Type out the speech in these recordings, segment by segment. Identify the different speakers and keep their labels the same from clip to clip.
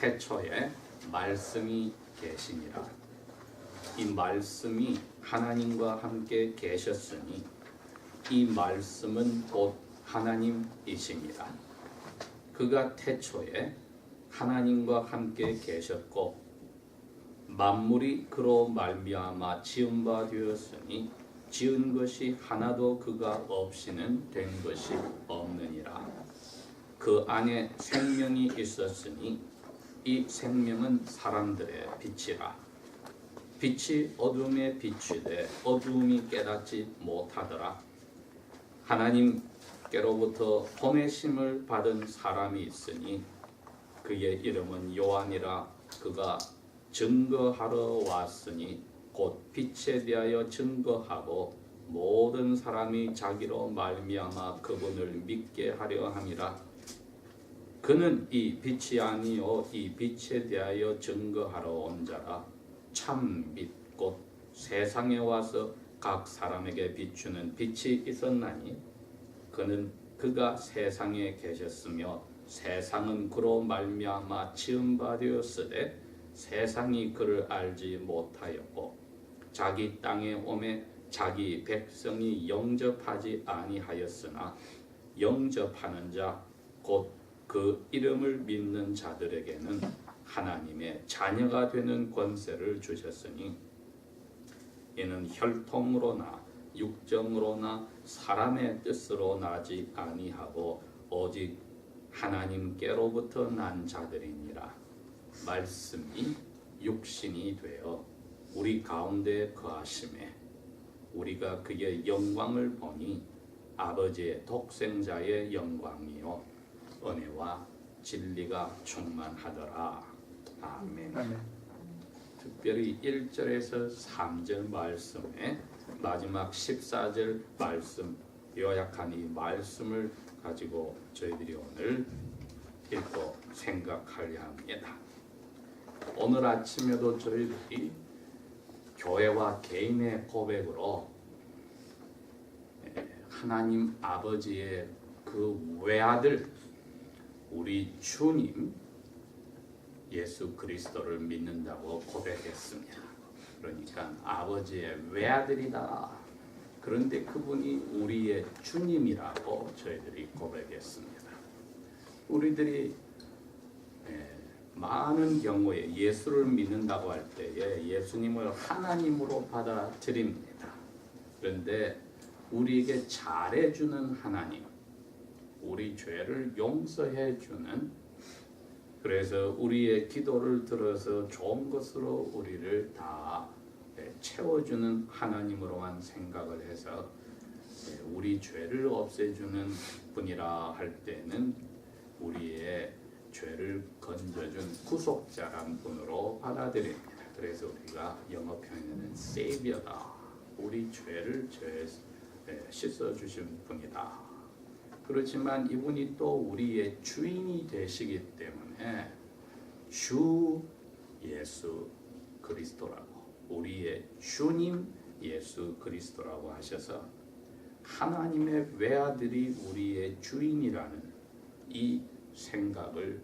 Speaker 1: 태초에 말씀이 계시니라. 이 말씀이 하나님과 함께 계셨으니 이 말씀은 곧 하나님이십니다. 그가 태초에 하나님과 함께 계셨고 만물이 그로 말미암아 지은 바 되었으니 지은 것이 하나도 그가 없이는 된 것이 없느니라. 그 안에 생명이 있었으니 이 생명은 사람들의 빛이라. 빛이 어둠에 비추되 어둠이 깨닫지 못하더라. 하나님께로부터 보내심을 받은 사람이 있으니 그의 이름은 요한이라. 그가 증거하러 왔으니 곧 빛에 대하여 증거하고 모든 사람이 자기로 말미암아 그분을 믿게 하려 함이라. 그는 이 빛이 아니요 이 빛에 대하여 증거하러 온 자라. 참 빛 곧 세상에 와서 각 사람에게 비추는 빛이 있었나니 그가 세상에 계셨으며 세상은 그로 말미암아 지은 바 되었으되 세상이 그를 알지 못하였고 자기 땅에 오매 자기 백성이 영접하지 아니하였으나 영접하는 자 곧 그 이름을 믿는 자들에게는 하나님의 자녀가 되는 권세를 주셨으니 이는 혈통으로나 육정으로나 사람의 뜻으로 나지 아니하고 오직 하나님께로부터 난 자들이니라. 말씀이 육신이 되어 우리 가운데 거하심에 우리가 그의 영광을 보니 아버지의 독생자의 영광이요 은혜와 진리가 충만하더라. 아멘. 특별히 1절에서 3절 말씀에 마지막 14절 말씀 요약한 이 말씀을 가지고 저희들이 오늘 읽고 생각하려 합니다. 오늘 아침에도 저희들이 교회와 개인의 고백으로 하나님 아버지의 그 외아들 우리 주님 예수 그리스도를 믿는다고 고백했습니다. 그러니까 아버지의 외아들이다. 그런데 그분이 우리의 주님이라고 저희들이 고백했습니다. 우리들이 많은 경우에 예수를 믿는다고 할 때에 예수님을 하나님으로 받아들입니다. 그런데 우리에게 잘해주는 하나님, 우리 죄를 용서해주는, 그래서 우리의 기도를 들어서 좋은 것으로 우리를 다 채워주는 하나님으로만 생각을 해서 우리 죄를 없애주는 분이라 할 때는 우리의 죄를 건져준 구속자란 분으로 받아들입니다. 그래서 우리가 영어 표현에는 Savior다. 우리 죄를 씻어주신 분이다. 그렇지만 이분이 또 우리의 주인이 되시기 때문에 주 예수 그리스도라고, 우리의 주님 예수 그리스도라고 하셔서 하나님의 외아들이 우리의 주인이라는 이 생각을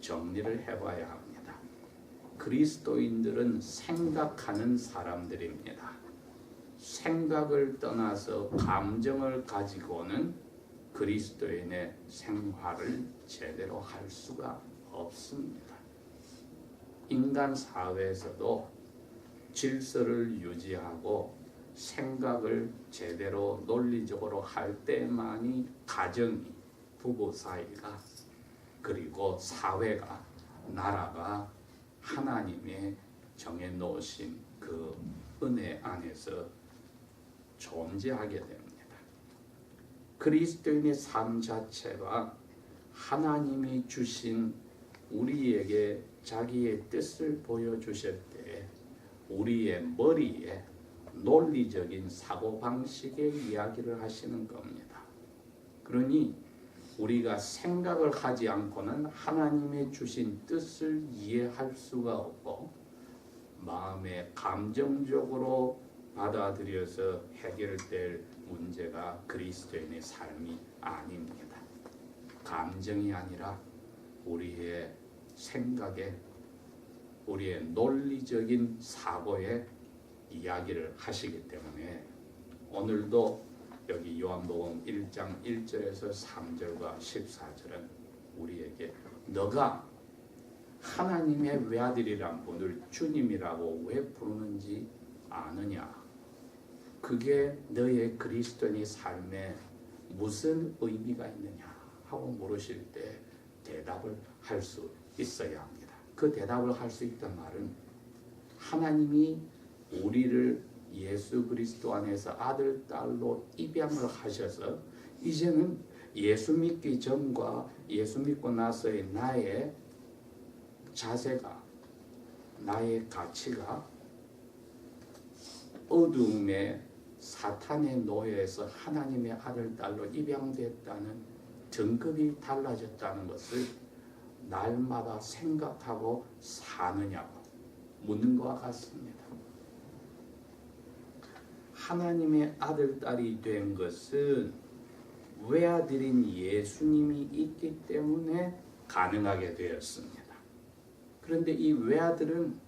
Speaker 1: 정리를 해봐야 합니다. 그리스도인들은 생각하는 사람들입니다. 생각을 떠나서 감정을 가지고는 그리스도인의 생활을 제대로 할 수가 없습니다. 인간 사회에서도 질서를 유지하고 생각을 제대로 논리적으로 할 때만이 가정이, 부부 사이가, 그리고 사회가, 나라가 하나님의 정해놓으신 그 은혜 안에서 존재하게 됩니다. 그리스도인의 삶 자체가 하나님이 주신 우리에게 자기의 뜻을 보여주실 때 우리의 머리에 논리적인 사고방식의 이야기를 하시는 겁니다. 그러니 우리가 생각을 하지 않고는 하나님의 주신 뜻을 이해할 수가 없고 마음에 감정적으로 받아들여서 해결될 문제가 그리스도인의 삶이 아닙니다. 감정이 아니라 우리의 생각에 우리의 논리적인 사고에 이야기를 하시기 때문에 오늘도 여기 요한복음 1장 1절에서 3절과 14절은 우리에게 너가 하나님의 외아들이란 분을 주님이라고 왜 부르는지 아느냐? 그게 너의 그리스도인의 삶에 무슨 의미가 있느냐 하고 물으실 때 대답을 할 수 있어야 합니다. 그 대답을 할 수 있단 말은 하나님이 우리를 예수 그리스도 안에서 아들, 딸로 입양을 하셔서 이제는 예수 믿기 전과 예수 믿고 나서의 나의 자세가, 나의 가치가 어두움의 사탄의 노예에서 하나님의 아들, 딸로 입양됐다는 등급이 달라졌다는 것을 날마다 생각하고 사느냐고 묻는 것과 같습니다. 하나님의 아들, 딸이 된 것은 외아들인 예수님이 있기 때문에 가능하게 되었습니다. 그런데 이 외아들은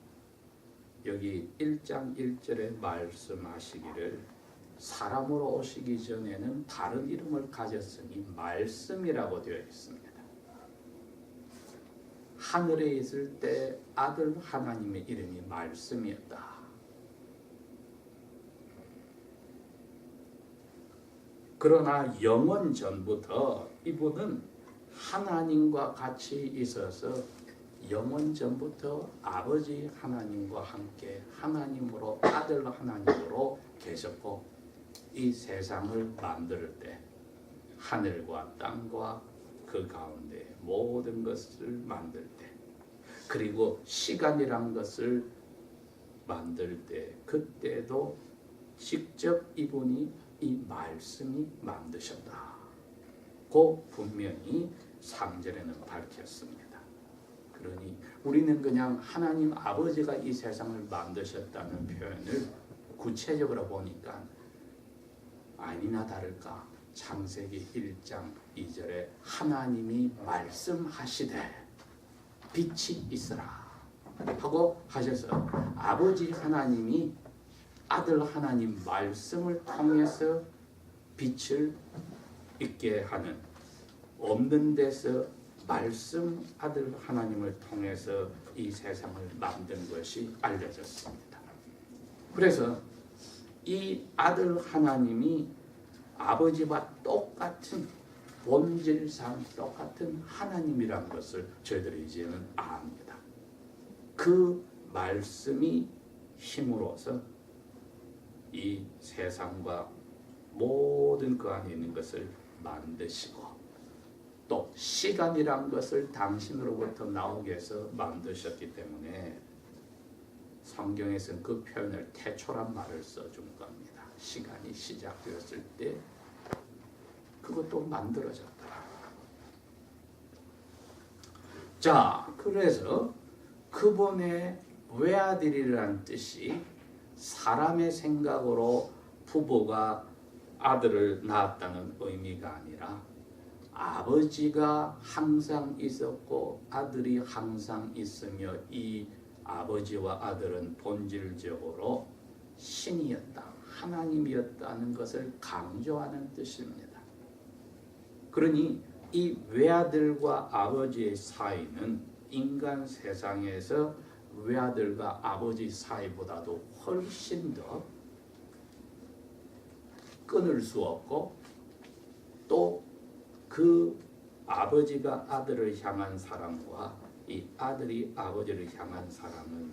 Speaker 1: 여기 1장 1절에 말씀하시기를 사람으로 오시기 전에는 다른 이름을 가졌으니 말씀이라고 되어 있습니다. 하늘에 있을 때 아들 하나님의 이름이 말씀이었다. 그러나 영원 전부터 이분은 하나님과 같이 있어서 영원 전부터 아버지 하나님과 함께 하나님으로 아들 하나님으로 계셨고 이 세상을 만들 때 하늘과 땅과 그 가운데 모든 것을 만들 때 그리고 시간이란 것을 만들 때 그때도 직접 이분이 이 말씀이 만드셨다고 분명히 3절에는 밝혔습니다. 그러니 우리는 그냥 하나님 아버지가 이 세상을 만드셨다는 표현을 구체적으로 보니까 아니나 다를까 창세기 1장 2절에 하나님이 말씀하시되 빛이 있으라 하고 하셔서 아버지 하나님이 아들 하나님 말씀을 통해서 빛을 있게 하는 없는 데서 말씀 아들 하나님을 통해서 이 세상을 만든 것이 알려졌습니다. 그래서 이 아들 하나님이 아버지와 똑같은 본질상 똑같은 하나님이란 것을 저희들이 이제는 압니다. 그 말씀이 힘으로서 이 세상과 모든 그 안에 있는 것을 만드시고 또 시간이란 것을 당신으로부터 나오게 해서 만드셨기 때문에 성경에서는 그 표현을 태초란 말을 써준 겁니다. 시간이 시작되었을 때 그것도 만들어졌다. 자, 그래서 그분의 외아들이라는 뜻이 사람의 생각으로 부부가 아들을 낳았다는 의미가 아니라 아버지가 항상 있었고 아들이 항상 있으며 이 아버지와 아들은 본질적으로 신이었다, 하나님이었다는 것을 강조하는 뜻입니다. 그러니 이 외아들과 아버지의 사이는 인간 세상에서 외아들과 아버지 사이보다도 훨씬 더 끊을 수 없고 또 그 아버지가 아들을 향한 사랑과 이 아들이 아버지를 향한 사랑은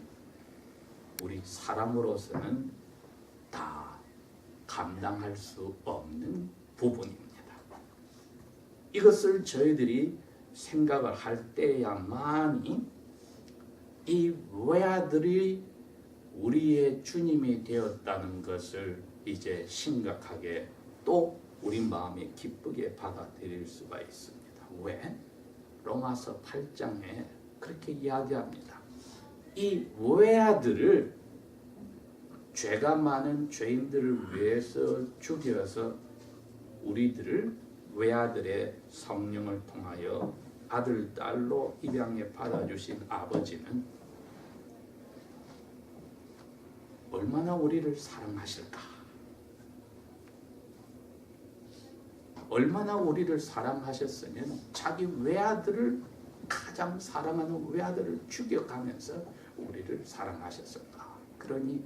Speaker 1: 우리 사람으로서는 다 감당할 수 없는 부분입니다. 이것을 저희들이 생각을 할 때야만이 이 외아들이 우리의 주님이 되었다는 것을 이제 심각하게 또 우리 마음에 기쁘게 받아들일 수가 있습니다. 왜? 로마서 8장에 그렇게 이야기합니다. 이 외아들을 죄가 많은 죄인들을 위해서 죽여서 우리들을 외아들의 성령을 통하여 아들, 딸로 입양해 받아주신 아버지는 얼마나 우리를 사랑하실까? 얼마나 우리를 사랑하셨으면 자기 외아들을, 가장 사랑하는 외아들을 죽여가면서 우리를 사랑하셨을까? 그러니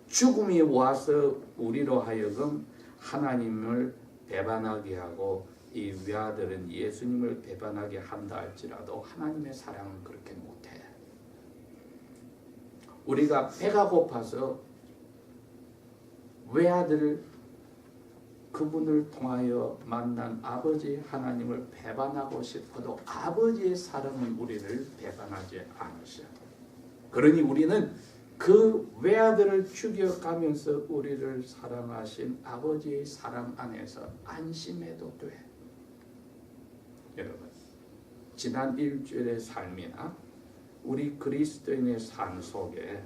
Speaker 1: 죽음이 와서 우리로 하여금 하나님을 배반하게 하고 이 외아들은 예수님을 배반하게 한다 할지라도 하나님의 사랑은 그렇게 못해. 우리가 배가 고파서 외아들, 그분을 통하여 만난 아버지 하나님을 배반하고 싶어도 아버지의 사랑은 우리를 배반하지 않으셔. 그러니 우리는 그 외아들을 죽여가면서 우리를 사랑하신 아버지의 사랑 안에서 안심해도 돼. 여러분, 지난 일주일의 삶이나 우리 그리스도인의 삶 속에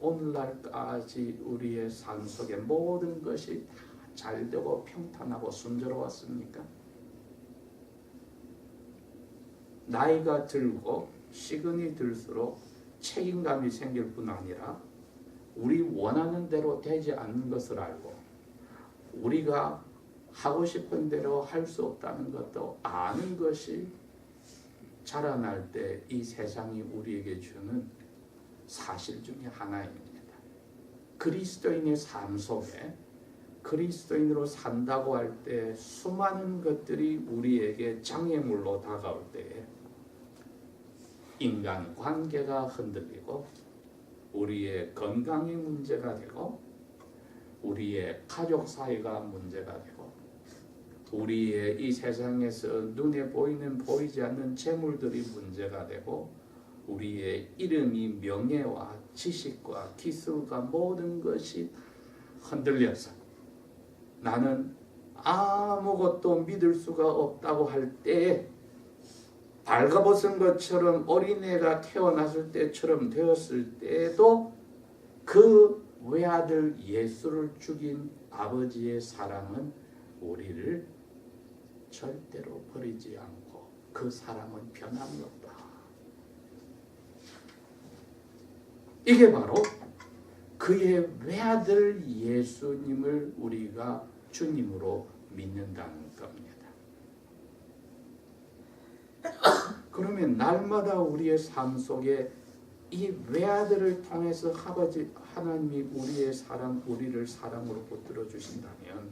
Speaker 1: 오늘날까지 우리의 삶 속에 모든 것이 다 잘되고 평탄하고 순조로웠습니까? 나이가 들고 시간이 들수록 책임감이 생길 뿐 아니라 우리 원하는 대로 되지 않는 것을 알고 우리가 하고 싶은 대로 할 수 없다는 것도 아는 것이 자라날 때 이 세상이 우리에게 주는 사실 중에 하나입니다. 그리스도인의 삶 속에 그리스도인으로 산다고 할 때 수많은 것들이 우리에게 장애물로 다가올 때에 인간관계가 흔들리고 우리의 건강이 문제가 되고 우리의 가족 사이가 문제가 되고 우리의 이 세상에서 눈에 보이는 보이지 않는 재물들이 문제가 되고 우리의 이름이 명예와 지식과 기술과 모든 것이 흔들려서 나는 아무것도 믿을 수가 없다고 할 때에 발가벗은 것처럼 어린애가 태어났을 때처럼 되었을 때에도 그 외아들 예수를 죽인 아버지의 사랑은 우리를 절대로 버리지 않고 그 사랑은 변함이 없다. 이게 바로 그의 외아들 예수님을 우리가 주님으로 믿는다는 겁니다. 그러면 날마다 우리의 삶 속에 이 외아들을 통해서 아버지 하나님이 우리를 사랑으로 붙들어 주신다면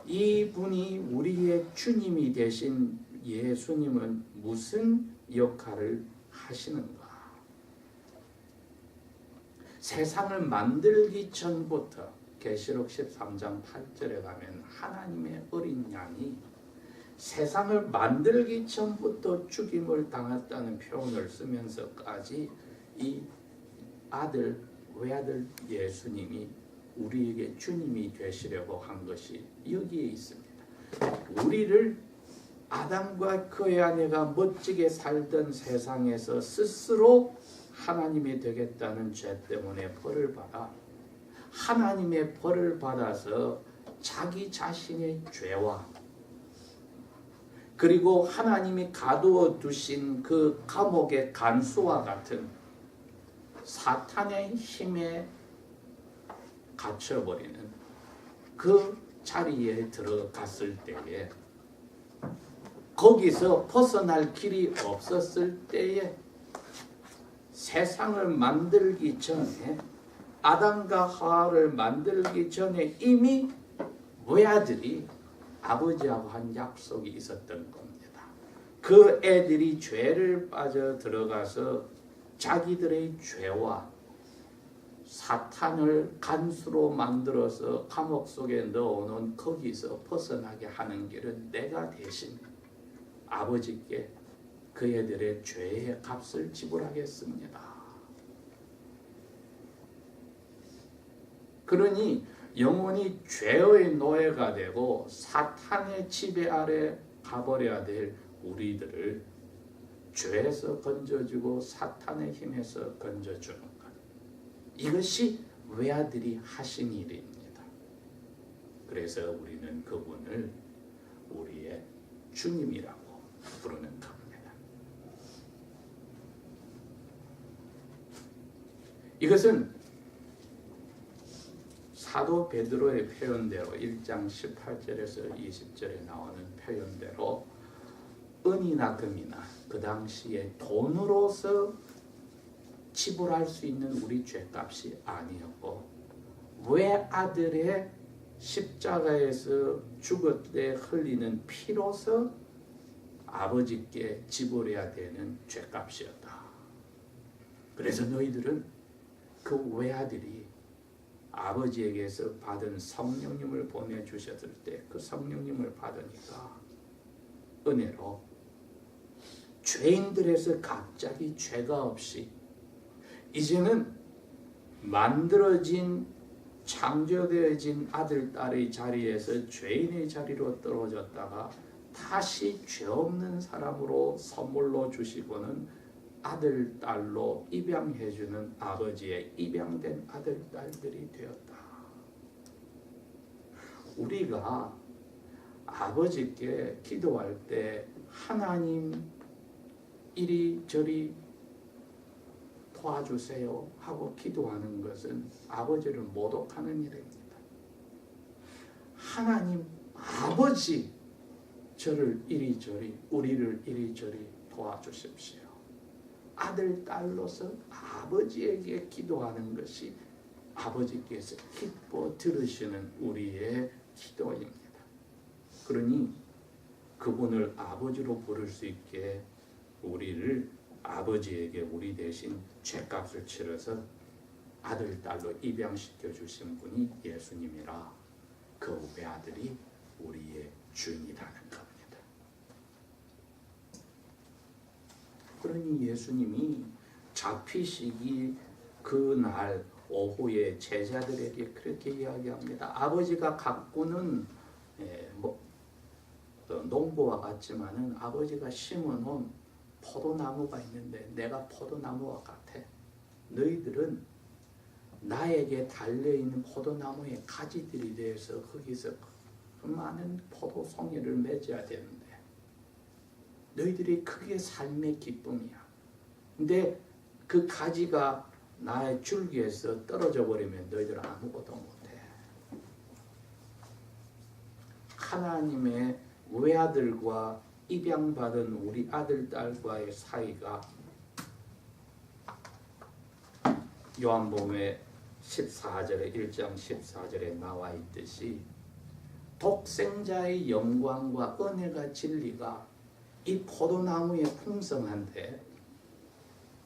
Speaker 1: 이분이 우리의 주님이 되신 예수님은 무슨 역할을 하시는가? 세상을 만들기 전부터 계시록 13장 8절에 가면 하나님의 어린 양이 세상을 만들기 전부터 죽임을 당했다는 표현을 쓰면서까지 이 외아들 예수님이 우리에게 주님이 되시려고 한 것이 여기에 있습니다. 우리를 아담과 그의 아내가 멋지게 살던 세상에서 스스로 하나님이 되겠다는 죄 때문에 벌을 받아 하나님의 벌을 받아서 자기 자신의 죄와 그리고 하나님이 가두어 두신 그 감옥의 간수와 같은 사탄의 힘에 갇혀버리는 그 자리에 들어갔을 때에 거기서 벗어날 길이 없었을 때에 세상을 만들기 전에 아담과 하와를 만들기 전에 이미 외아들이 아버지하고 한 약속이 있었던 겁니다. 그 애들이 죄를 빠져 들어가서 자기들의 죄와 사탄을 간수로 만들어서 감옥 속에 넣어놓은 거기서 벗어나게 하는 길은 내가 대신 아버지께 그 애들의 죄의 값을 지불하겠습니다. 그러니 영원히 죄의 노예가 되고 사탄의 지배 아래 가버려야 될 우리들을 죄에서 건져주고 사탄의 힘에서 건져주는 것. 이것이 외아들이 하신 일입니다. 그래서 우리는 그분을 우리의 주님이라고 부르는 겁니다. 이것은 사도 베드로의 표현대로 1장 18절에서 20절에 나오는 표현대로 은이나 금이나 그 당시에 돈으로서 지불할 수 있는 우리 죄값이 아니었고 외아들의 십자가에서 죽을 때 흘리는 피로서 아버지께 지불해야 되는 죄값이었다. 그래서 너희들은 그 외아들이 아버지에게서 받은 성령님을 보내주셨을 때 그 성령님을 받으니까 은혜로 죄인들에서 갑자기 죄가 없이 이제는 만들어진 창조되어진 아들, 딸의 자리에서 죄인의 자리로 떨어졌다가 다시 죄 없는 사람으로 선물로 주시고는 아들, 딸로 입양해주는 아버지의 입양된 아들, 딸들이 되었다. 우리가 아버지께 기도할 때 하나님 이리저리 도와주세요 하고 기도하는 것은 아버지를 모독하는 일입니다. 하나님 아버지 저를 이리저리 우리를 이리저리 도와주십시오. 아들 딸로서 아버지에게 기도하는 것이 아버지께서 기뻐 들으시는 우리의 기도입니다. 그러니 그분을 아버지로 부를 수 있게 우리를 아버지에게 우리 대신 죄값을 치러서 아들, 딸로 입양시켜 주신 분이 예수님이라 그 외아들이 우리의 주인이라는 겁니다. 그러니 예수님이 잡히시기 그날 오후에 제자들에게 그렇게 이야기합니다. 아버지가 가꾸는 농부와 같지만은 아버지가 심어놓은 포도나무가 있는데 내가 포도나무와 같아. 너희들은 나에게 달려있는 포도나무의 가지들이 되어서 거기서 그 많은 포도송이를 맺어야 되는데 너희들이 그게 삶의 기쁨이야. 근데 그 가지가 나의 줄기에서 떨어져 버리면 너희들은 아무것도 못해. 하나님의 외아들과 입양받은 우리 아들, 딸과의 사이가 요한복음의 14절에 1장 14절에 나와 있듯이 독생자의 영광과 은혜가 진리가 이 포도나무에 풍성한데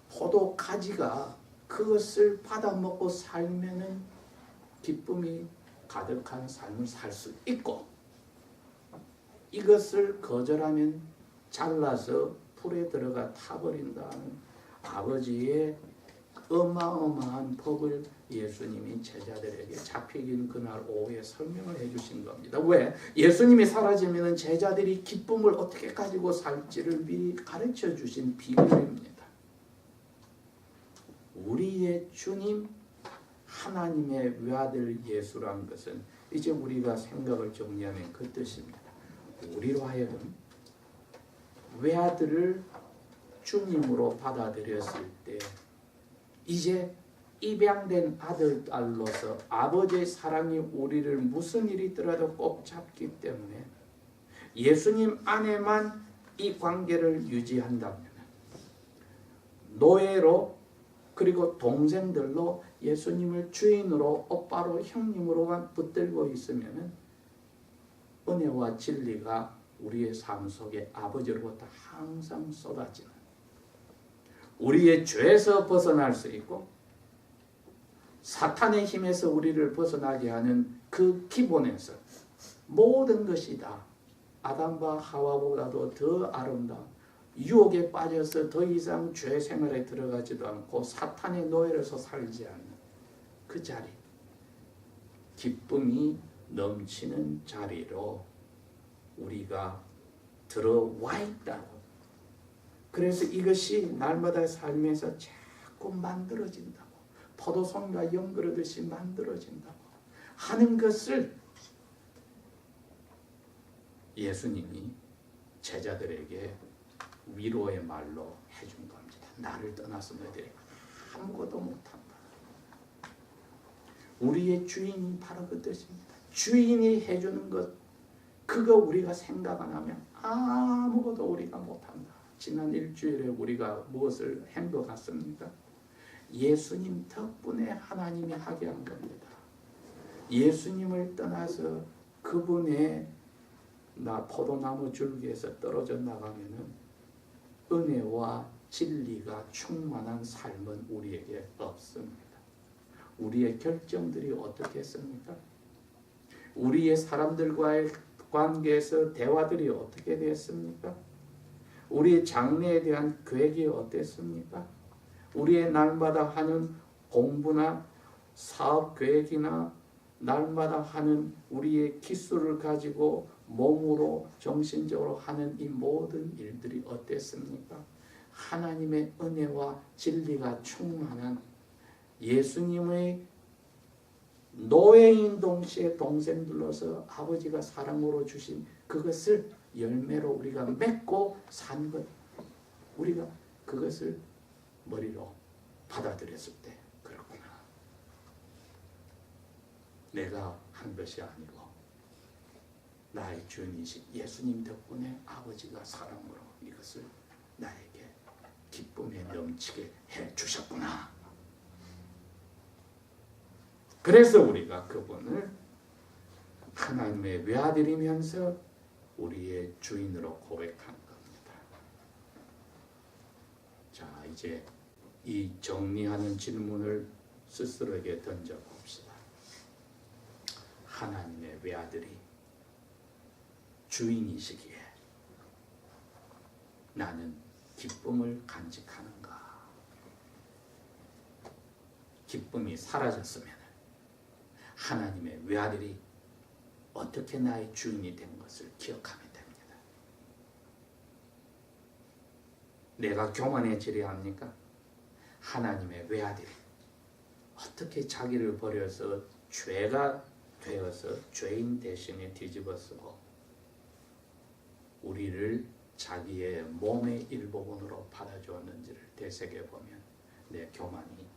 Speaker 1: 포도 가지가 그것을 받아먹고 살면은 기쁨이 가득한 삶을 살 수 있고 이것을 거절하면 잘라서 불에 들어가 타버린다는 아버지의 어마어마한 법을 예수님이 제자들에게 잡히긴 그날 오후에 설명을 해주신 겁니다. 왜? 예수님이 사라지면 제자들이 기쁨을 어떻게 가지고 살지를 미리 가르쳐 주신 비밀입니다. 우리의 주님 하나님의 외아들 예수란 것은 이제 우리가 생각을 정리하면 그 뜻입니다. 우리로 하여금 외아들을 주님으로 받아들였을 때 이제 입양된 아들, 딸로서 아버지의 사랑이 우리를 무슨 일이 있더라도 꼭 잡기 때문에 예수님 안에만 이 관계를 유지한다면 노예로 그리고 동생들로 예수님을 주인으로 오빠로 형님으로만 붙들고 있으면 은혜와 진리가 우리의 삶 속에 아버지로부터 항상 쏟아지는 우리의 죄에서 벗어날 수 있고 사탄의 힘에서 우리를 벗어나게 하는 그 기본에서 모든 것이 다 아담과 하와보다도 더 아름다운 유혹에 빠져서 더 이상 죄 생활에 들어가지도 않고 사탄의 노예로서 살지 않는 그 자리, 기쁨이 넘치는 자리로 우리가 들어와 있다고. 그래서 이것이 날마다 삶에서 자꾸 만들어진다고. 포도송이가 연그러듯이 만들어진다고 하는 것을 예수님이 제자들에게 위로의 말로 해준 겁니다. 나를 떠나서 너희들이 아무것도 못한다. 우리의 주인이 바로 그 뜻입니다. 주인이 해주는 것, 그거 우리가 생각 안 하면 아무것도 우리가 못한다. 지난 일주일에 우리가 무엇을 한 것 같습니까? 예수님 덕분에 하나님이 하게 한 겁니다. 예수님을 떠나서 그분의 나 포도나무 줄기에서 떨어져 나가면은 은혜와 진리가 충만한 삶은 우리에게 없습니다. 우리의 결정들이 어떻게 했습니까? 우리의 사람들과의 관계에서 대화들이 어떻게 됐습니까? 우리의 장래에 대한 계획이 어땠습니까? 우리의 날마다 하는 공부나 사업 계획이나 날마다 하는 우리의 기술을 가지고 몸으로 정신적으로 하는 이 모든 일들이 어땠습니까? 하나님의 은혜와 진리가 충만한 예수님의 노예인 동시에 동생들로서 아버지가 사랑으로 주신 그것을 열매로 우리가 맺고 산 것, 우리가 그것을 머리로 받아들였을 때 그렇구나. 내가 한 것이 아니고 나의 주인이신 예수님 덕분에 아버지가 사랑으로 이것을 나에게 기쁨에 넘치게 해 주셨구나. 그래서 우리가 그분을 하나님의 외아들이면서 우리의 주인으로 고백한 겁니다. 자, 이제 이 정리하는 질문을 스스로에게 던져봅시다. 하나님의 외아들이 주인이시기에 나는 기쁨을 간직하는가? 기쁨이 사라졌으면 하나님의 외아들이 어떻게 나의 주인이 된 것을 기억하면 됩니다. 내가 교만해지려 합니까? 하나님의 외아들이 어떻게 자기를 버려서 죄가 되어서 죄인 대신에 뒤집어쓰고 우리를 자기의 몸의 일부분으로 받아주었는지를 되새겨보면 내 교만이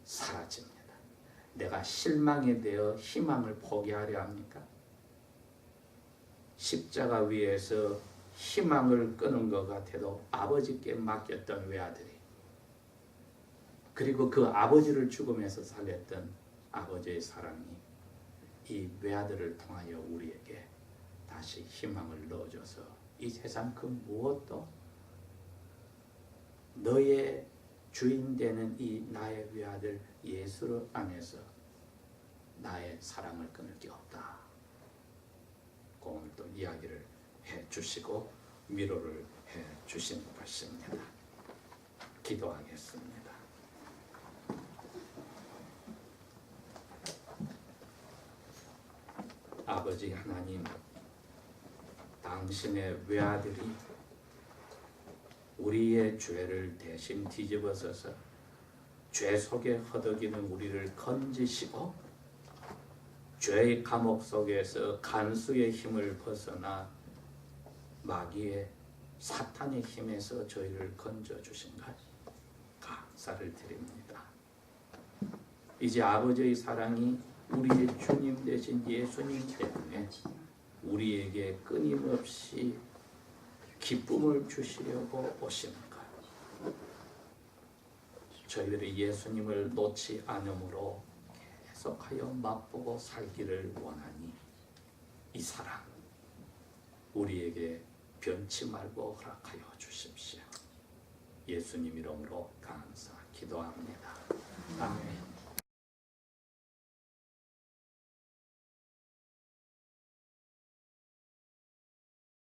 Speaker 1: 사라집니다. 내가 실망에 대해 희망을 포기하려 합니까? 십자가 위에서 희망을 끄는 것 같아도 아버지께 맡겼던 외아들이, 그리고 그 아버지를 죽음에서 살렸던 아버지의 사랑이 이 외아들을 통하여 우리에게 다시 희망을 넣어줘서 이 세상 그 무엇도 너의 주인 되는 이 나의 외아들 예수 안에서 나의 사랑을 끊을 게 없다. 오늘 또 이야기를 해주시고 위로를 해주신 것입니다. 기도하겠습니다. 아버지 하나님, 당신의 외아들이 우리의 죄를 대신 뒤집어서서 죄 속에 허덕이는 우리를 건지시고 죄의 감옥 속에서 간수의 힘을 벗어나 마귀의 사탄의 힘에서 저희를 건져주신 것 감사를 드립니다. 이제 아버지의 사랑이 우리의 주님 되신 예수님 때문에 우리에게 끊임없이 기쁨을 주시려고 오시는 것, 저희들이 예수님을 놓지 않으므로 계속하여 맛보고 살기를 원하니 이 사랑 우리에게 변치 말고 허락하여 주십시오. 예수님 이름으로 감사 기도합니다. 아멘.